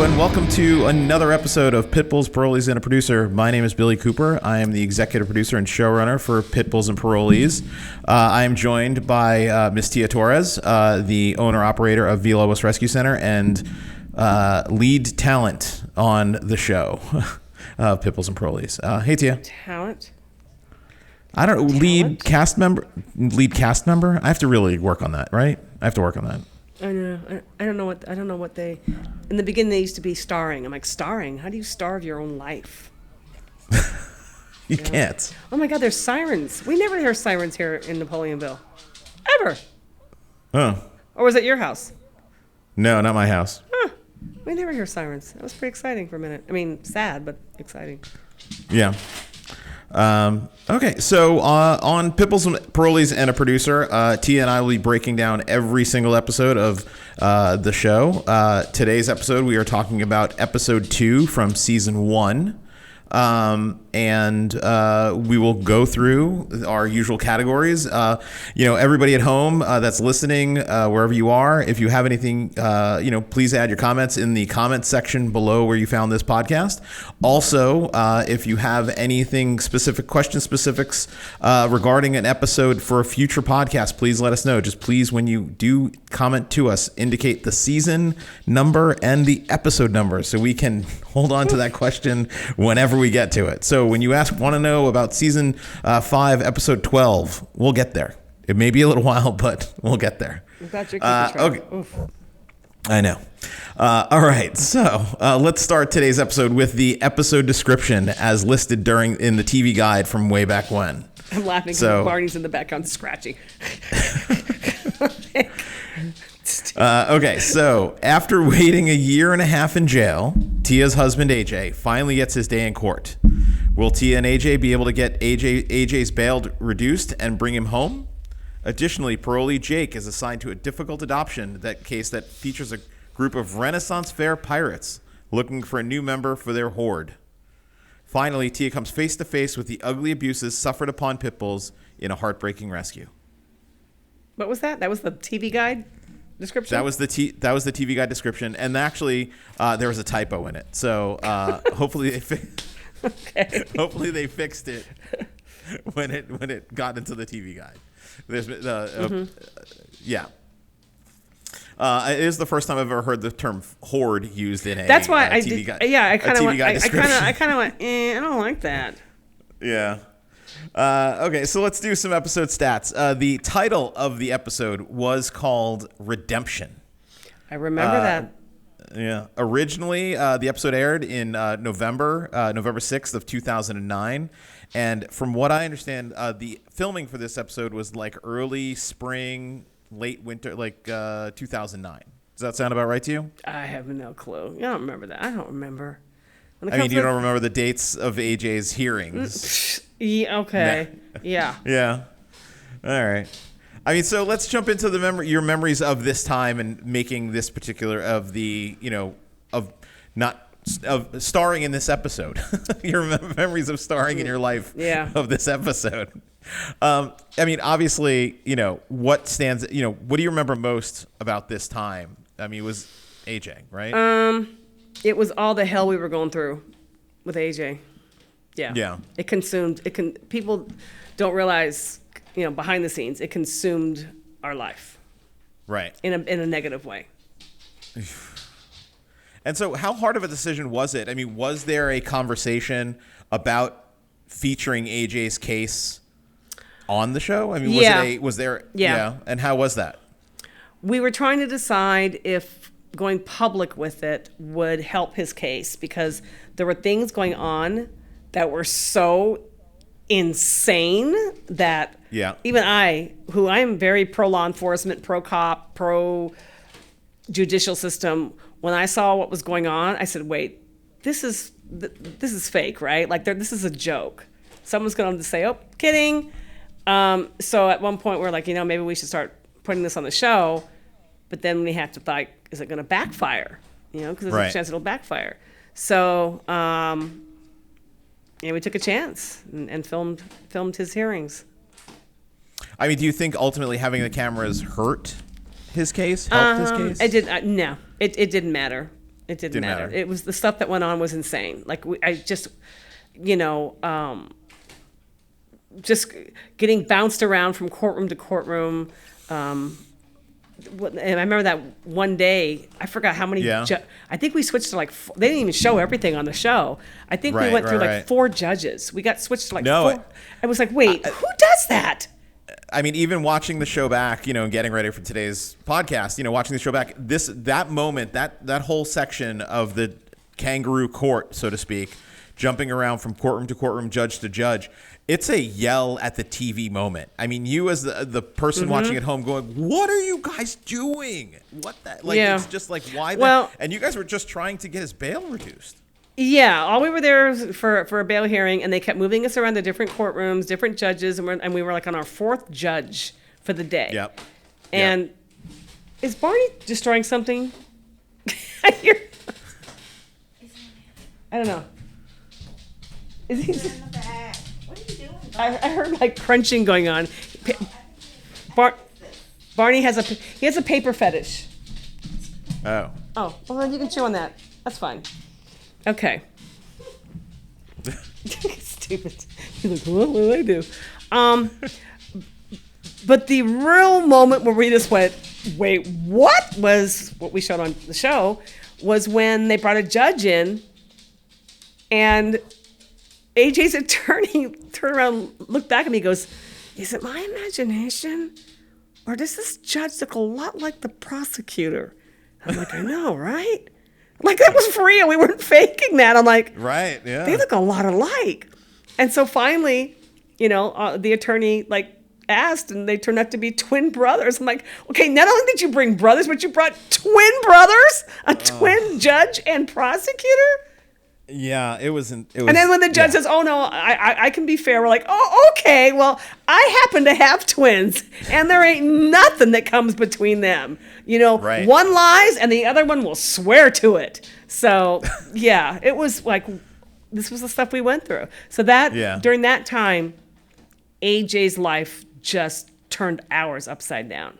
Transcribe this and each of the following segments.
and welcome to another episode of Pit Bulls Parolees and a Producer. My name is Billy Cooper. I am the executive producer and showrunner for Pit Bulls and Parolees. I am joined by Miss Tia Torres, the owner-operator of Vila West Rescue Center and lead talent on the show, Pit Bulls and Parolees. Hey, Tia. Talent? I don't know. Lead cast member? I have to really work on that, right? I have to work on that. I know. I don't know what they. In the beginning, they used to be starring. I'm like, starring? How do you starve your own life? You can't. Oh my God, there's sirens. We never hear sirens here in Napoleonville, ever. Oh. Or was it your house? No, not my house. Huh. We never hear sirens. That was pretty exciting for a minute. I mean, sad, but exciting. Yeah. Okay, so on Pit Bulls Parolees and a Producer, Tia and I will be breaking down every single episode of the show. Today's episode, we are talking about episode 2 from season 1. And we will go through our usual categories. Everybody at home that's listening, wherever you are, if you have anything, please add your comments in the comments section below where you found this podcast. Also, if you have anything specifics regarding an episode for a future podcast, please let us know. Just please, when you do comment to us, indicate the season number and the episode number so we can hold on to that question whenever we get to it. So when you want to know about season 5, episode 12, we'll get there. It may be a little while, but we'll get there. I'm glad you're keeping track. Okay. Oof. I know. All right. So let's start today's episode with the episode description as listed in the TV guide from way back when. I'm laughing because Barney's in the background scratching. Okay, so after waiting a year and a half in jail, Tia's husband AJ finally gets his day in court. Will Tia and AJ be able to get AJ's bail reduced and bring him home? Additionally, parolee Jake is assigned to a difficult adoption case that features a group of Renaissance fair pirates looking for a new member for their horde. Finally, Tia comes face to face with the ugly abuses suffered upon pit bulls in a heartbreaking rescue. What was that? That was the TV guide description? That was the TV guide description, and actually there was a typo in it. So hopefully they fixed it when it got into the TV guide. Yeah. It is the first time I've ever heard the term horde used in a That's why I TV did. guide. Yeah, I kind of went. I description. kind of went. I don't like that. Yeah. Okay, so let's do some episode stats. The title of the episode was called Redemption. I remember that. Yeah. Originally, the episode aired in November 6th of 2009. And from what I understand, the filming for this episode was like early spring, late winter, like 2009. Does that sound about right to you? I have no clue. I don't remember that. I don't remember. You don't remember the dates of AJ's hearings? Yeah, okay. No. Yeah. Yeah. All right. So let's jump into your memories of this time and making this particular of starring in this episode. Your memories of starring in your life of this episode. Obviously, what stands, what do you remember most about this time? It was AJ, right? It was all the hell we were going through with AJ. Yeah. Yeah. People don't realize, behind the scenes, it consumed our life. Right. In a negative way. And so how hard of a decision was it? Was there a conversation about featuring AJ's case on the show? Was there? Yeah. And how was that? We were trying to decide if going public with it would help his case because there were things going on that were so insane that even I am very pro law enforcement, pro cop, pro judicial system, when I saw what was going on, I said, wait, this is fake, right? Like this is a joke. Someone's going to say, oh, kidding. So at one point we're like, maybe we should start putting this on the show. But then we have to think, is it going to backfire? Because there's a chance it'll backfire. So we took a chance and filmed his hearings. Do you think ultimately having the cameras hurt his case? Helped his case? It did. No, it didn't matter. It didn't matter. It was the stuff that went on was insane. Like I just, you know, just getting bounced around from courtroom to courtroom. And I remember that one day, I forgot how many. Yeah. I think we switched to like. They didn't even show everything on the show. I think we went through like 4 judges. We got switched to like 4. I was like, wait, who does that? I mean, even watching the show back, you know, and getting ready for today's podcast, you know, watching the show back, that moment, that whole section of the kangaroo court, so to speak, jumping around from courtroom to courtroom, judge to judge, it's a yell at the TV moment. I mean, you as the person watching at home going, what are you guys doing? What that? Like, it's just like, why? Well, and you guys were just trying to get his bail reduced. Yeah, all we were there for a bail hearing, and they kept moving us around to different courtrooms, different judges, and we were like on our 4th judge for the day. Yep. And is Barney destroying something? I hear. I don't know. Is he? What are you doing? I heard like crunching going on. Barney has a paper fetish. Oh. Oh, well then you can chew on that. That's fine. Okay. Stupid. He's like, what do I do? But the real moment where we just went, wait, what? Was what we showed on the show was when they brought a judge in and AJ's attorney turned around, looked back at me, goes, is it my imagination? Or does this judge look a lot like the prosecutor? I'm like, I know, right? Like, that was for real. We weren't faking that. I'm like, right, yeah. They look a lot alike. And so finally, you know, the attorney, like, asked, and they turned out to be twin brothers. I'm like, okay, not only did you bring brothers, but you brought twin brothers? A twin judge and prosecutor? Yeah, it was. And then when the judge says, oh, no, I can be fair, we're like, oh, okay, well, I happen to have twins, and there ain't nothing that comes between them. You know, one lies, and the other one will swear to it. So, yeah, it was like, this was the stuff we went through. So that, during that time, AJ's life just turned ours upside down.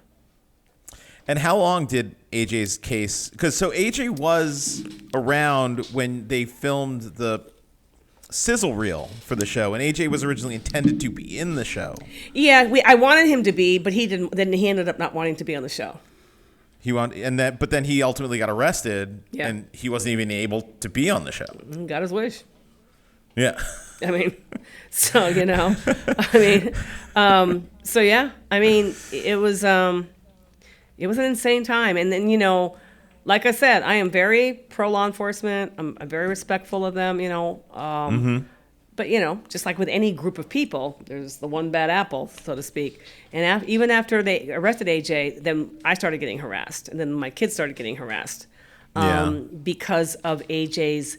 And how long did AJ's case? Because so AJ was around when they filmed the sizzle reel for the show, and AJ was originally intended to be in the show. Yeah, I wanted him to be, but he didn't. Then he ended up not wanting to be on the show. But then he ultimately got arrested, and he wasn't even able to be on the show. Got his wish. Yeah. I mean, so you know, I mean, so yeah, I mean, it was an insane time. And then, you know, like I said, I am very pro law enforcement. I'm very respectful of them, you know. But, you know, just like with any group of people, there's the one bad apple, so to speak. And even after they arrested AJ, then I started getting harassed. And then my kids started getting harassed because of AJ's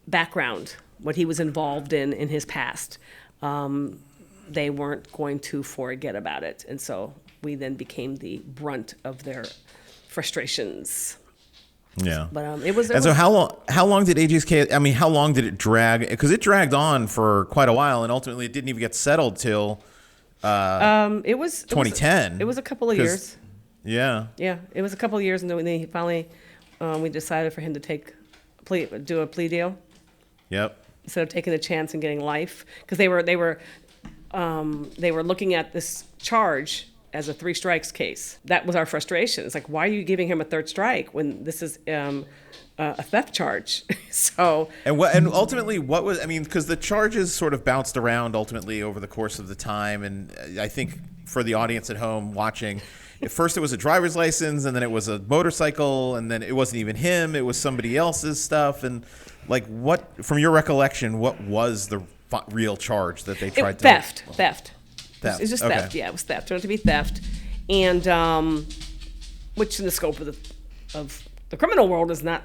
background, what he was involved in his past. They weren't going to forget about it. And so we then became the brunt of their frustrations. Yeah. But so how long did AJ's case, I mean, how long did it drag? Because it dragged on for quite a while, and ultimately it didn't even get settled till it was 2010. It was a couple of years. Yeah. Yeah, it was a couple of years, and then he finally we decided for him to do a plea deal. Yep. Instead of taking a chance and getting life, because they were looking at this charge as a 3 strikes case. That was our frustration. It's like, why are you giving him a 3rd strike when this is a theft charge? So and ultimately, what was, I mean, because the charges sort of bounced around ultimately over the course of the time, and I think for the audience at home watching, at first it was a driver's license, and then it was a motorcycle, and then it wasn't even him, it was somebody else's stuff. And like, what, from your recollection, what was the real charge that they tried to... Theft. It's just theft. Yeah, it was theft. It turned out to be theft, and which in the scope of the criminal world is not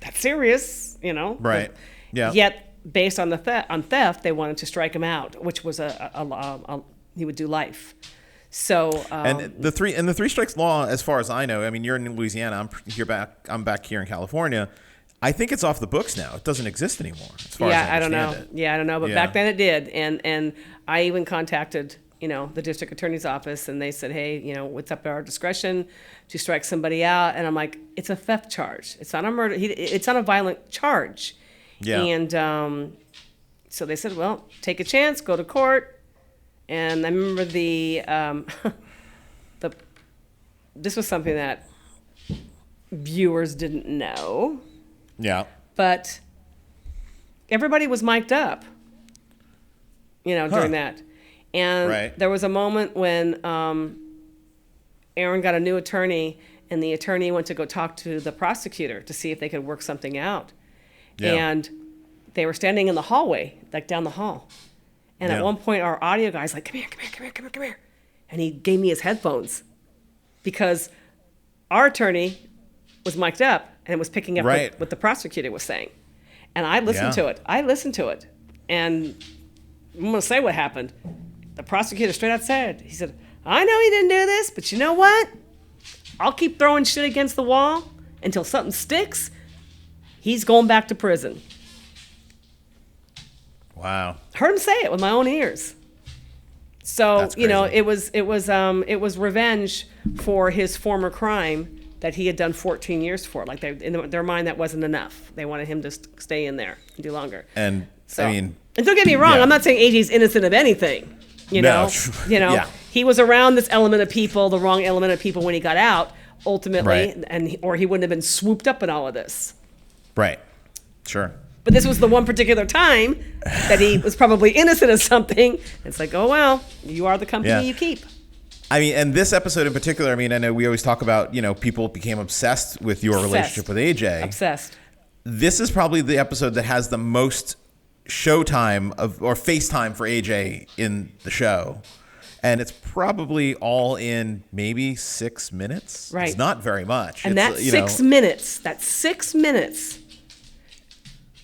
that serious, you know. Right. Yeah. Yet, based on theft, they wanted to strike him out, which was he would do life. So and the 3 strikes law, as far as I know, I mean, you're in Louisiana. I'm back here in California. I think it's off the books now. It doesn't exist anymore, as far as I understand it. Yeah, I don't know. But back then it did, and I even contacted the district attorney's office, and they said, hey, it's up to our discretion to strike somebody out. And I'm like, it's a theft charge. It's not a murder. It's not a violent charge. Yeah. And so they said, well, take a chance, go to court. And I remember this was something that viewers didn't know. Yeah. But everybody was mic'd up, during that. And there was a moment when Aaron got a new attorney, and the attorney went to go talk to the prosecutor to see if they could work something out. Yeah. And they were standing in the hallway, like down the hall. And at one point, our audio guy's like, come here. And he gave me his headphones because our attorney was mic'd up and was picking up what the prosecutor was saying. And I listened to it. And I'm going to say what happened. The prosecutor straight out said, he said, I know he didn't do this, but you know what? I'll keep throwing shit against the wall until something sticks. He's going back to prison. Wow. Heard him say it with my own ears. So, it was revenge for his former crime that he had done 14 years for. Like, in their mind, that wasn't enough. They wanted him to stay in there and do longer. And, so, and don't get me wrong, I'm not saying AJ's innocent of anything. No. He was around this element of people, the wrong element of people when he got out, ultimately, or he wouldn't have been swooped up in all of this. Right. Sure. But this was the one particular time that he was probably innocent of something. It's like, oh, well, you are the company you keep. I mean, and this episode in particular, I know we always talk about, people became obsessed with your relationship with AJ. Obsessed. This is probably the episode that has the most showtime or FaceTime for AJ in the show. And it's probably all in maybe 6 minutes. Right. It's not very much. And that 6 minutes,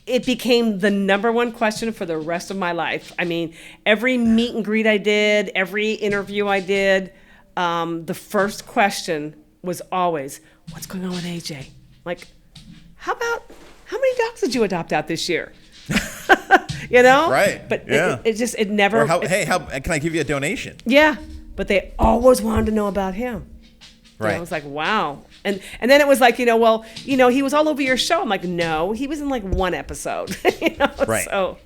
it became the number one question for the rest of my life. I mean, every meet and greet I did, every interview I did, the first question was always, what's going on with AJ? Like, how many dogs did you adopt out this year? Right. But it never. Or how can I give you a donation? Yeah. But they always wanted to know about him. Right. And I was like, wow. And then it was like, he was all over your show. I'm like, no, he was in like one episode. Right. So.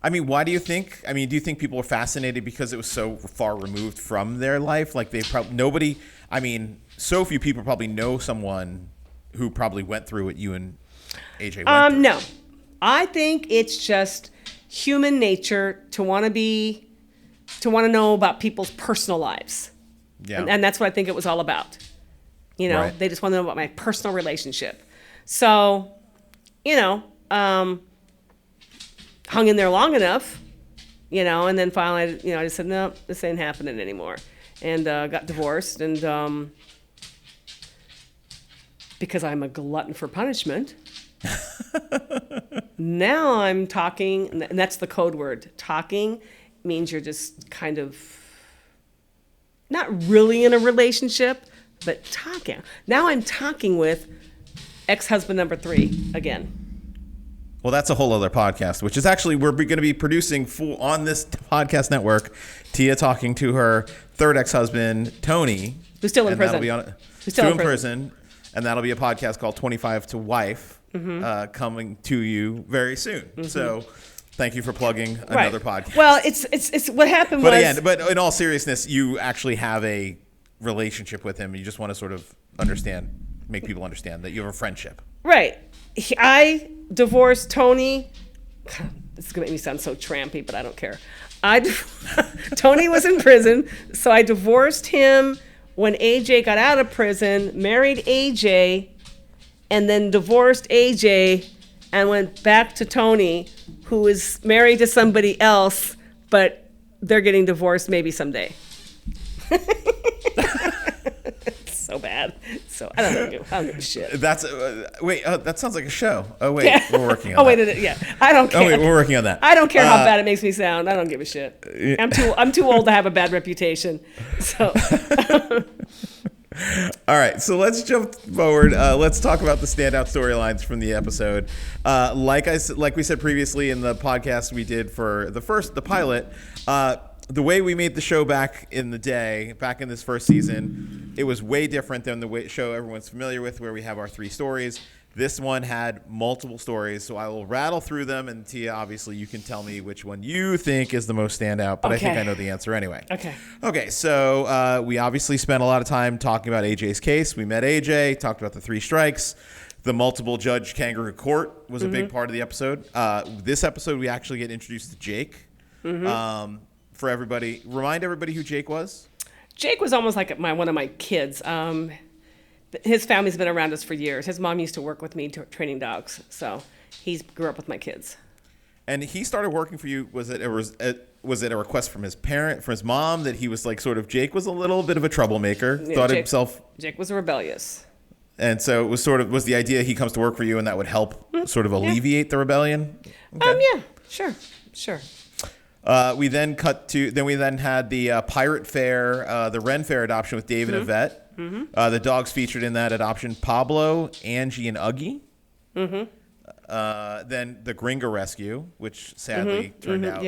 I mean, why do you think? I mean, do you think people were fascinated because it was so far removed from their life? Like so few people probably know someone who probably went through what you and AJ went through. No. I think it's just human nature to want to know about people's personal lives. Yeah. And that's what I think it was all about. Right. They just want to know about my personal relationship. So, hung in there long enough, and then finally, I just said, no, this ain't happening anymore. And got divorced. And because I'm a glutton for punishment, now I'm talking, and that's the code word. Talking means you're just kind of not really in a relationship, but talking. Now I'm talking with ex-husband number 3 again. Well, that's a whole other podcast, which is actually we're going to be producing on this podcast network. Tia talking to her third ex-husband, Tony, who's still in prison. Who's still in prison, and that'll be a podcast called 25 to Wife, coming to you very soon. Mm-hmm. So, thank you for plugging another podcast. Well, it's what happened. But in all seriousness, you actually have a relationship with him. You just want to sort of make people understand that you have a friendship. Right. I divorced Tony. This is going to make me sound so trampy, but I don't care. Tony was in prison, so I divorced him when AJ got out of prison, married AJ, and then divorced AJ and went back to Tony, who is married to somebody else, but they're getting divorced maybe someday. So bad. So I don't give a shit. That's that sounds like a show. Oh wait, we're working on. Oh wait, yeah. I don't care. Oh wait, we're working on that. I don't care how bad it makes me sound. I don't give a shit. I'm too old to have a bad reputation. So. All right, so let's jump forward. Let's talk about the standout storylines from the episode. Like we said previously in the podcast we did for the pilot, the way we made the show back in the day, back in this first season, it was way different than the show everyone's familiar with, where we have our 3 stories. This one had multiple stories, so I will rattle through them, and Tia, obviously, you can tell me which one you think is the most standout, but I think I know the answer anyway. Okay, so we obviously spent a lot of time talking about AJ's case. We met AJ, talked about the 3 strikes. The multiple judge kangaroo court was a big part of the episode. This episode, we actually get introduced to Jake. For everybody, remind everybody who Jake was. Jake was almost like one of my kids. His family's been around us for years. His mom used to work with me training dogs, so he grew up with my kids. And he started working for you. Was it a request from his parent, from his mom, that he was like sort of Jake was a little bit of a troublemaker, Jake was rebellious. And so it was was the idea he comes to work for you and that would help sort of alleviate the rebellion? Okay. Yeah, sure. We then had the Pirate Fair, the Ren Fair adoption with Dave and Yvette. The dogs featured in that adoption, Pablo, Angie, and Uggy. Then the Gringa Rescue, which sadly turned out,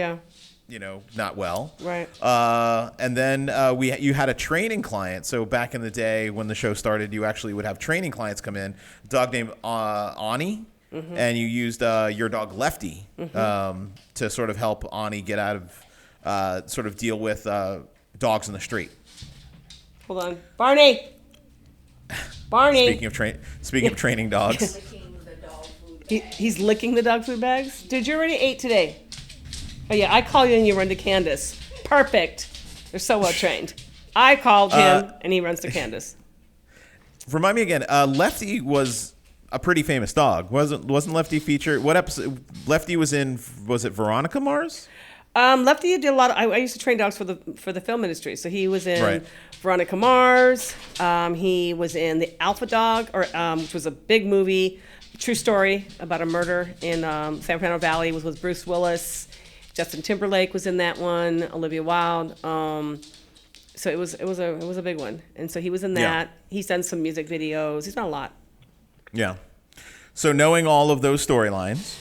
not well. Right. And then you had a training client. So back in the day when the show started, you actually would have training clients come in. A dog named Ani. And you used your dog Lefty to sort of help Ani get out of, sort of deal with dogs in the street. Hold on, Barney. Speaking of training dogs, he's licking the dog food bags. Dude, you already ate today. Oh yeah, I call you and you run to Candace. Perfect. They're so well trained. I called him and he runs to Candace. Remind me again. Lefty was a pretty famous dog. Wasn't Lefty featured? What episode? Lefty was in. Was it Veronica Mars? Lefty did a lot. I used to train dogs for the film industry, so he was in Veronica Mars. He was in the Alpha Dog, which was a big movie, true story about a murder in San Fernando Valley. Was with Bruce Willis. Justin Timberlake was in that one. Olivia Wilde. So it was a big one, and so he was in that. Yeah. He's done some music videos. He's done a lot. Yeah. So knowing all of those storylines,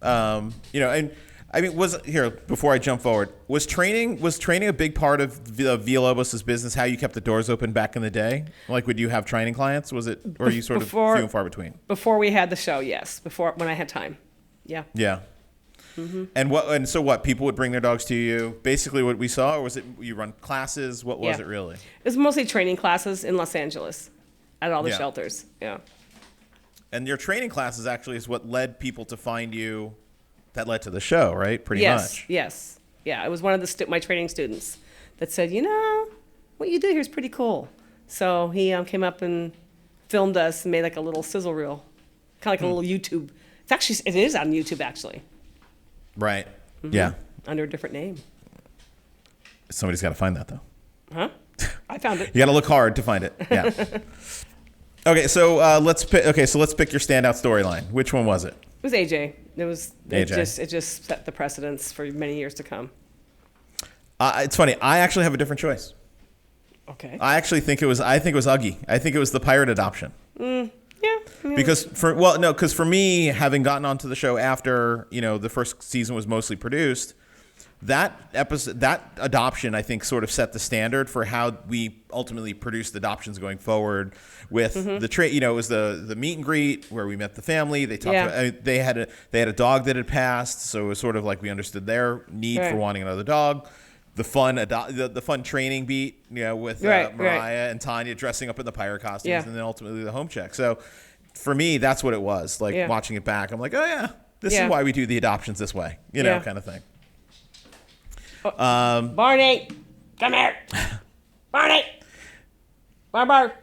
and. I mean, before I jump forward, was training a big part of Villalobos' business? How you kept the doors open back in the day? Like, would you have training clients? Was it, or are you sort of few and far between? Before we had the show, yes. When I had time, yeah. Yeah. And so what? People would bring their dogs to you. Basically, what we saw, or was it you run classes? What was it really? It was mostly training classes in Los Angeles, at all the shelters. Yeah. And your training classes actually is what led people to find you. That led to the show, right? Pretty much. Yes. Yeah, it was one of my training students that said, what you do here is pretty cool. So he came up and filmed us and made like a little sizzle reel, kind of like a little YouTube. It is on YouTube, actually. Right. Yeah. Under a different name. Somebody's got to find that, though. Huh? I found it. You got to look hard to find it. Yeah. Okay, so let's pick your standout storyline. Which one was it? It was AJ. AJ. It just set the precedence for many years to come. It's funny. I actually have a different choice. Okay. I think it was Uggy. I think it was the pirate adoption. Yeah. Because for me, having gotten onto the show after the first season was mostly produced, that adoption I think sort of set the standard for how we ultimately produced adoptions going forward. With the trade, it was the meet and greet where we met the family. They talked about, they had a dog that had passed, so it was sort of like we understood their need for wanting another dog. The fun training beat, with Mariah and Tanya dressing up in the pirate costumes, and then ultimately the home check. So for me, that's what it was. Like watching it back, I'm like, oh yeah, this is why we do the adoptions this way, kind of thing. Barney, come here. Barney. Bar.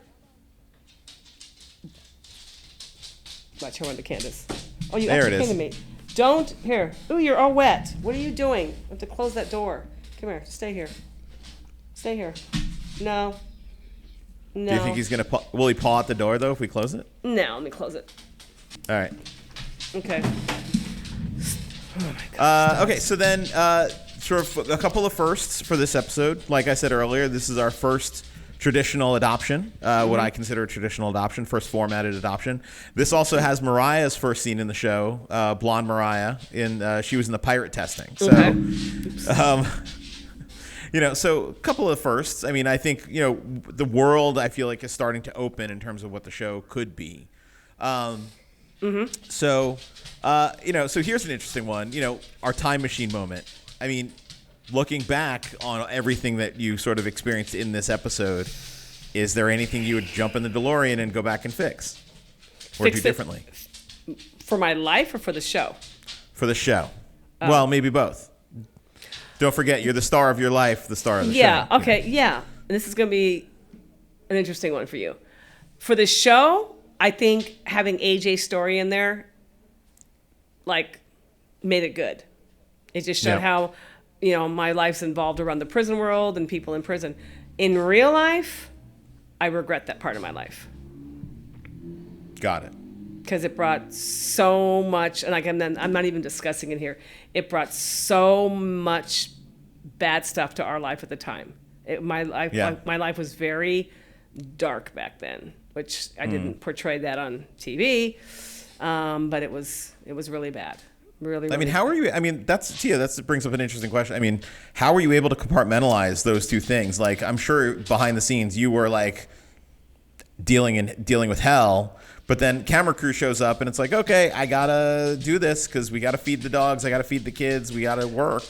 Watch her run to Candace. Oh, you actually came to me. Don't. Here. Ooh, you're all wet. What are you doing? I have to close that door. Come here. Stay here. Stay here. No. Do you think he's going to will he paw at the door, though, if we close it? No, let me close it. All right. Okay. Oh, my God. Okay, so then sort of a couple of firsts for this episode. Like I said earlier, this is our first traditional adoption, what I consider a traditional adoption, first formatted adoption. This also has Mariah's first scene in the show, blonde Mariah. She was in the pirate testing. So, So a couple of firsts. I mean, I think, the world, I feel like, is starting to open in terms of what the show could be. So, so here's an interesting one, our time machine moment. I mean, looking back on everything that you sort of experienced in this episode, is there anything you would jump in the DeLorean and go back and fix? Or do differently? For my life or for the show? For the show. Well, maybe both. Don't forget, you're the star of your life, the star of the show. Yeah, okay, yeah. And this is going to be an interesting one for you. For the show, I think having AJ's story in there, made it good. It just showed how, my life's involved around the prison world and people in prison. In real life, I regret that part of my life. Got it. Because it brought so much, and I'm not even discussing it here. It brought so much bad stuff to our life at the time. My life was very dark back then, which I didn't portray that on TV, but it was really bad. Really, I mean, how are you? I mean, that brings up an interesting question. I mean, how were you able to compartmentalize those two things? Like, I'm sure behind the scenes you were dealing with hell. But then camera crew shows up and it's like, okay, I gotta do this because we gotta feed the dogs, I gotta feed the kids, we gotta work,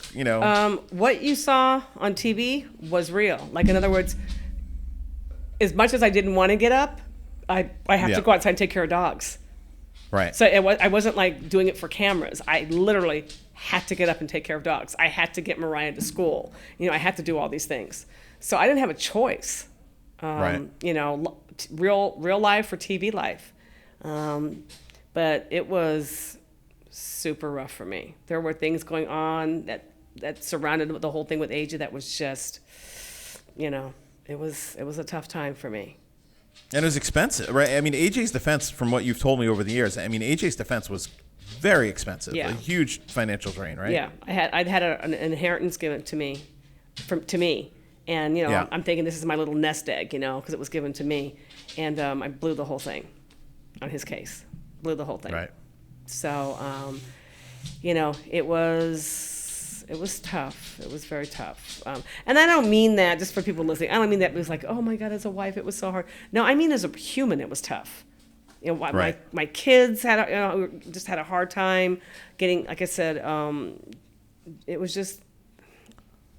What you saw on TV was real. In other words, as much as I didn't want to get up, I have to go outside and take care of dogs. Right. So I wasn't doing it for cameras. I literally had to get up and take care of dogs. I had to get Mariah to school. I had to do all these things. So I didn't have a choice. Right. Real life or TV life. But it was super rough for me. There were things going on that surrounded the whole thing with AJ that was just, it was a tough time for me. And it was expensive, right? I mean, AJ's defense, from what you've told me over the years, AJ's defense was very expensive. Yeah. A huge financial drain, right? Yeah. I'd had an inheritance given to me, and I'm thinking this is my little nest egg, because it was given to me, and I blew the whole thing on his case. Blew the whole thing. Right. So, it was tough. It was very tough. And I don't mean that just for people listening. I don't mean that it was oh my God, as a wife, it was so hard. No, I mean as a human, it was tough. Right. My kids just had a hard time getting, like I said, it was just,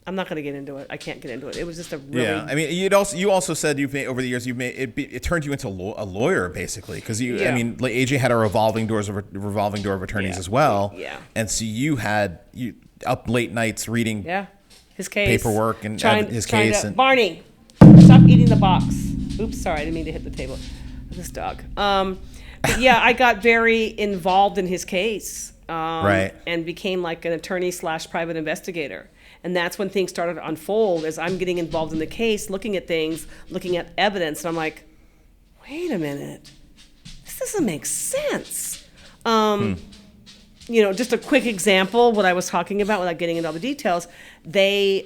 I'm not going to get into it. I can't get into it. It was just a really... Yeah, I mean, you also said over the years it turned you into a lawyer basically because AJ had a revolving door of attorneys as well. Yeah. And so you up late nights reading his case, paperwork and his case. Barney, stop eating the box. Oops, sorry, I didn't mean to hit the table. This dog. But yeah, I got very involved in his case. Right. And became an attorney / private investigator. And that's when things started to unfold as I'm getting involved in the case, looking at things, looking at evidence. And I'm like, wait a minute, this doesn't make sense. Just a quick example, what I was talking about without getting into all the details, they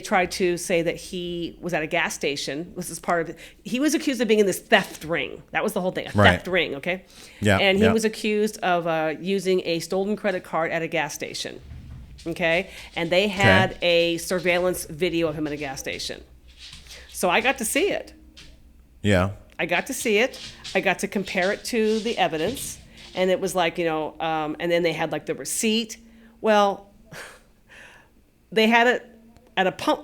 tried to say that he was at a gas station. This is part of it. He was accused of being in this theft ring. That was the whole thing, theft ring, okay? Yeah. And he was accused of using a stolen credit card at a gas station. Okay, and they had a surveillance video of him at a gas station. So I got to see it. Yeah. I got to see it. I got to compare it to the evidence. And it was and then they had the receipt. Well, they had it at a pump.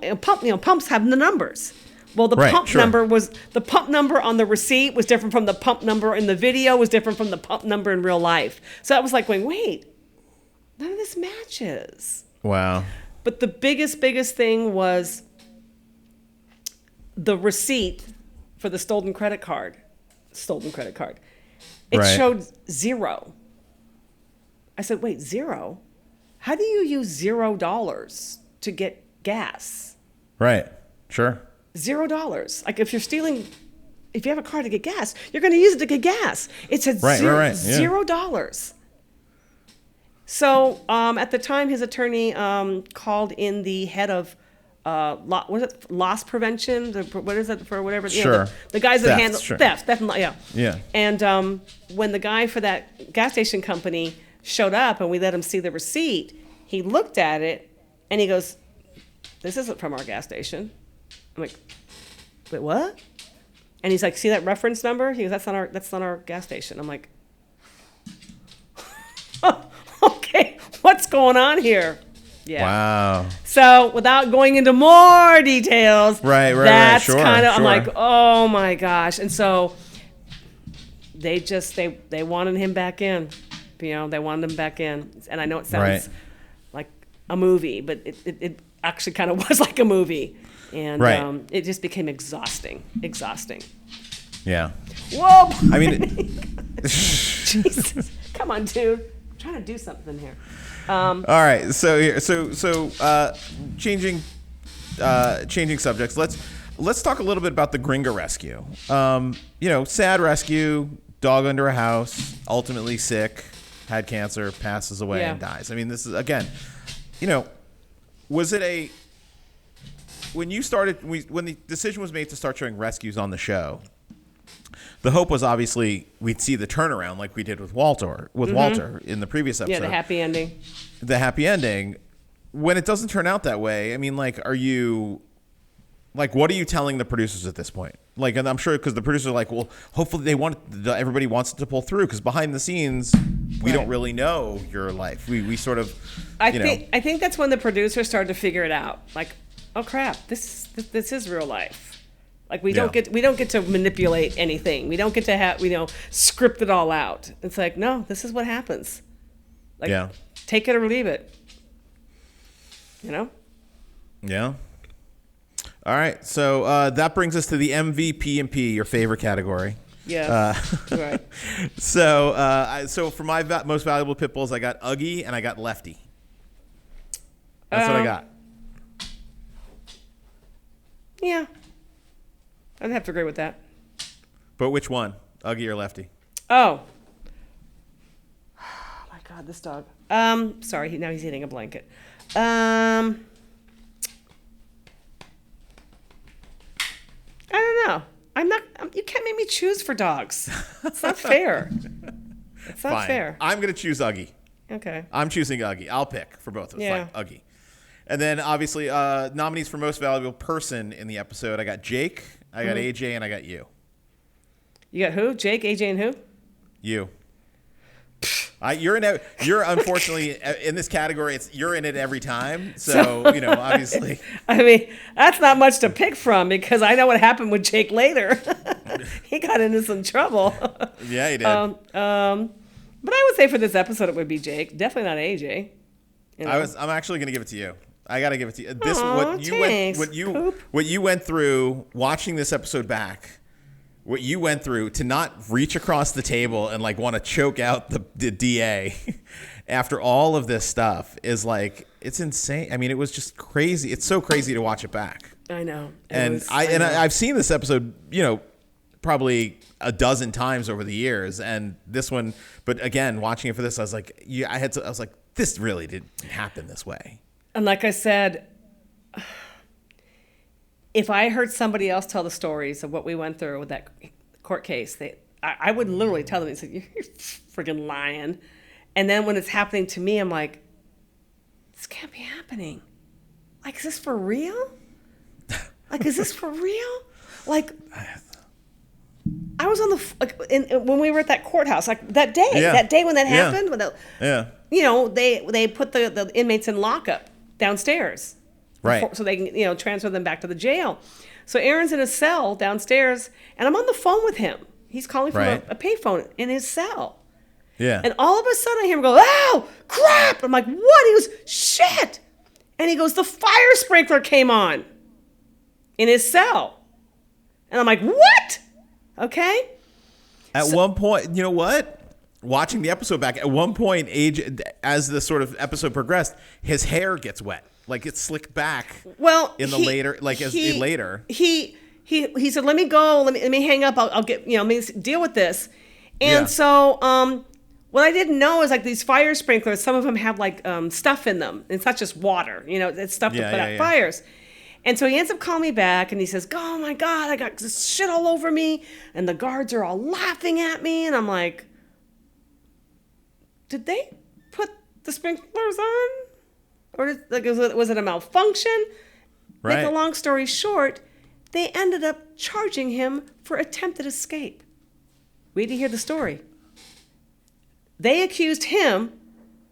Pumps have the numbers. Well, the pump number on the receipt was different from the pump number in the video, was different from the pump number in real life. So I was going, wait. None of this matches. Wow. But the biggest thing was the receipt for the stolen credit card. It showed 0. I said, wait, 0? How do you use $0 to get gas? Right. Sure. $0. If you're stealing, if you have a car to get gas, you're going to use it to get gas. It said $0. So at the time, his attorney called in the head of loss prevention. What is it for whatever? Sure. The guys that handle theft. Yeah. And when the guy for that gas station company showed up and we let him see the receipt, he looked at it and he goes, this isn't from our gas station. I'm like, wait, what? And he's like, see that reference number? He goes, that's not our gas station. I'm like, okay, what's going on here? Yeah. Wow. So without going into more details, that's sure, kind of, sure. I'm like, oh my gosh. And so they wanted him back in. They wanted him back in. And I know it sounds like a movie, but it actually kind of was like a movie. And it just became exhausting. Yeah. Whoa. I mean, Jesus. Come on, dude. I'm trying to do something here. all right. So changing subjects. Let's talk a little bit about the Gringa rescue. Sad rescue. Dog under a house. Ultimately sick. Had cancer. Passes away and dies. I mean, this is again. Was it when the decision was made to start showing rescues on the show? The hope was obviously we'd see the turnaround like we did with Walter in the previous episode. Yeah, the happy ending. The happy ending. When it doesn't turn out that way, I mean, what are you telling the producers at this point? And I'm sure because the producers are like, well, hopefully everybody wants it to pull through because behind the scenes, we don't really know your life. We sort of, I think that's when the producers started to figure it out. Like, oh crap, this is real life. Like we don't get to manipulate anything. We don't get to script it all out. It's like, no, this is what happens. Like, take it or leave it. Yeah. All right. So that brings us to the MVP and P, your favorite category. Yeah. Right. So for my most valuable pit bulls, I got Uggy and I got Lefty. That's what I got. Yeah. I'd have to agree with that. But which one? Uggy or Lefty? Oh my God, this dog. Sorry, now he's eating a blanket. I don't know. You can't make me choose for dogs. It's not fair. It's not fair. I'm going to choose Uggy. Okay. I'm choosing Uggy. I'll pick for both of us. Yeah. Uggy. And then obviously nominees for most valuable person in the episode. I got Jake, I got AJ, and I got you. You got who? Jake, AJ, and who? You. You're unfortunately in this category. You're in it every time. So obviously. I mean, that's not much to pick from because I know what happened with Jake later. He got into some trouble. Yeah, he did. But I would say for this episode it would be Jake. Definitely not AJ. I'm actually going to give it to you. I got to give it to you. What you went through watching this episode back. What you went through to not reach across the table and want to choke out the DA after all of this stuff is it's insane. I mean, it was just crazy. It's so crazy to watch it back. I know. I've seen this episode, probably a dozen times over the years, and this one. But again, watching it for this, I was like, I was like, this really didn't happen this way. And like I said. If I heard somebody else tell the stories of what we went through with that court case, I would literally tell them, "You're freaking lying." And then when it's happening to me, I'm like, "This can't be happening. Is this for real? Is this for real? I was on when we were at that courthouse, that day when that happened. When they put the inmates in lockup downstairs. Right. So they can, transfer them back to the jail. So Aaron's in a cell downstairs, and I'm on the phone with him. He's calling from a payphone in his cell. Yeah. And all of a sudden I hear him go, "Oh, crap." I'm like, "What?" He goes, "Shit." And he goes, "The fire sprinkler came on in his cell." And I'm like, "What?" Okay. At one point, you know what? Watching the episode back, at one point, as the sort of episode progressed, his hair gets wet. It's slicked back. Well, in the later. He said, "Let me go. Let me hang up. I'll get let me deal with this." And so what I didn't know is these fire sprinklers. Some of them have stuff in them. It's not just water. It's stuff to put out fires. And so he ends up calling me back and he says, "Oh my God, I got this shit all over me, and the guards are all laughing at me." And I'm like, "Did they put the sprinklers on?" Or was it a malfunction? Right. Make a long story short, they ended up charging him for attempted escape. Wait to hear the story. They accused him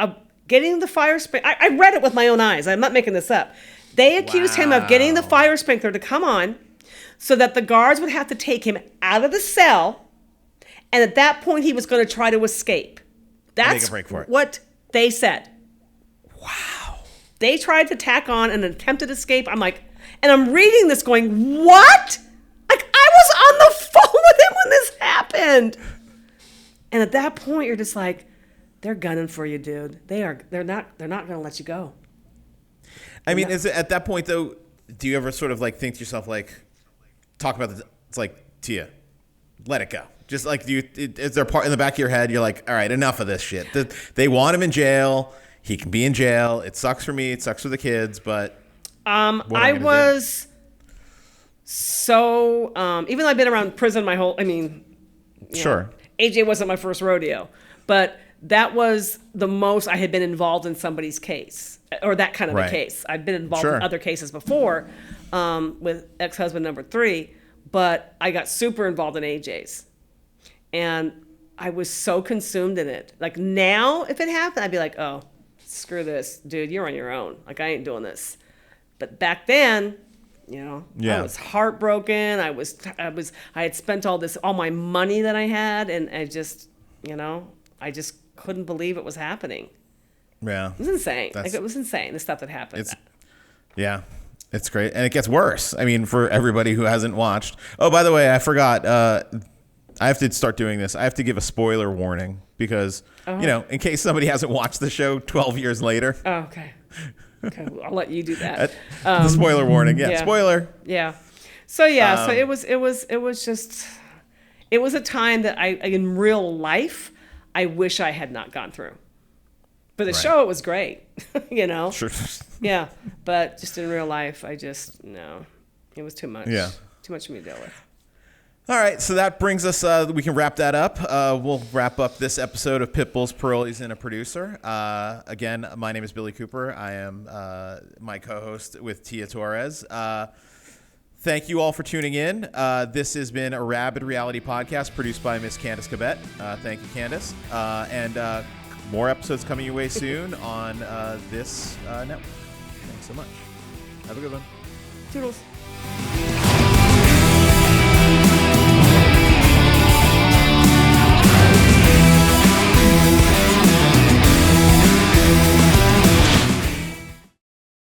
of getting the fire sprinkler. I read it with my own eyes. I'm not making this up. They accused him of getting the fire sprinkler to come on so that the guards would have to take him out of the cell, and at that point he was going to try to escape. That's make a break for it. what they said. Wow. They tried to tack on an attempted escape. I'm like, and I'm reading this going, what? Like, I was on the phone with him when this happened. And at that point, you're just like, they're gunning for you, dude. They're not going to let you go. I mean, is it at that point though? Do you ever sort of like think to yourself like, talk about this? It's like, Tia, let it go. Just like, is there a part in the back of your head? You're like, all right, enough of this shit. They want him in jail. He can be in jail. It sucks for me. It sucks for the kids. But I was so even though I've been around prison my whole, Sure. AJ wasn't my first rodeo, but that was the most I had been involved in somebody's case, or that kind of a case. I've been involved in other cases before with ex-husband number 3, but I got super involved in AJ's. And I was so consumed in it. Like now, if it happened, I'd be like, oh, screw this, dude, you're on your own. Like, I ain't doing this. But back then, I was heartbroken. I had spent all my money that I had, and I just couldn't believe it was happening. Yeah. It was insane. It was insane, the stuff that happened. It's great. And it gets worse. I mean, for everybody who hasn't watched. Oh, by the way, I forgot. I have to start doing this. I have to give a spoiler warning because, in case somebody hasn't watched the show 12 years later. Oh, okay. Okay, well, I'll let you do that. The spoiler warning. Yeah, spoiler. Yeah. So it was a time that in real life, I wish I had not gone through. For the show, it was great, Sure. Yeah, but just in real life, no, it was too much. Yeah. Too much for me to deal with. All right, so that brings us, we can wrap that up. We'll wrap up this episode of Pit Bulls Parolees and a Producer. Again, my name is Billy Cooper. I am my co-host with Tia Torres. Thank you all for tuning in. This has been a Rabid Reality Podcast produced by Miss Candace Cabet. Thank you, Candace. And more episodes coming your way soon on this network. Thanks so much. Have a good one. Toodles.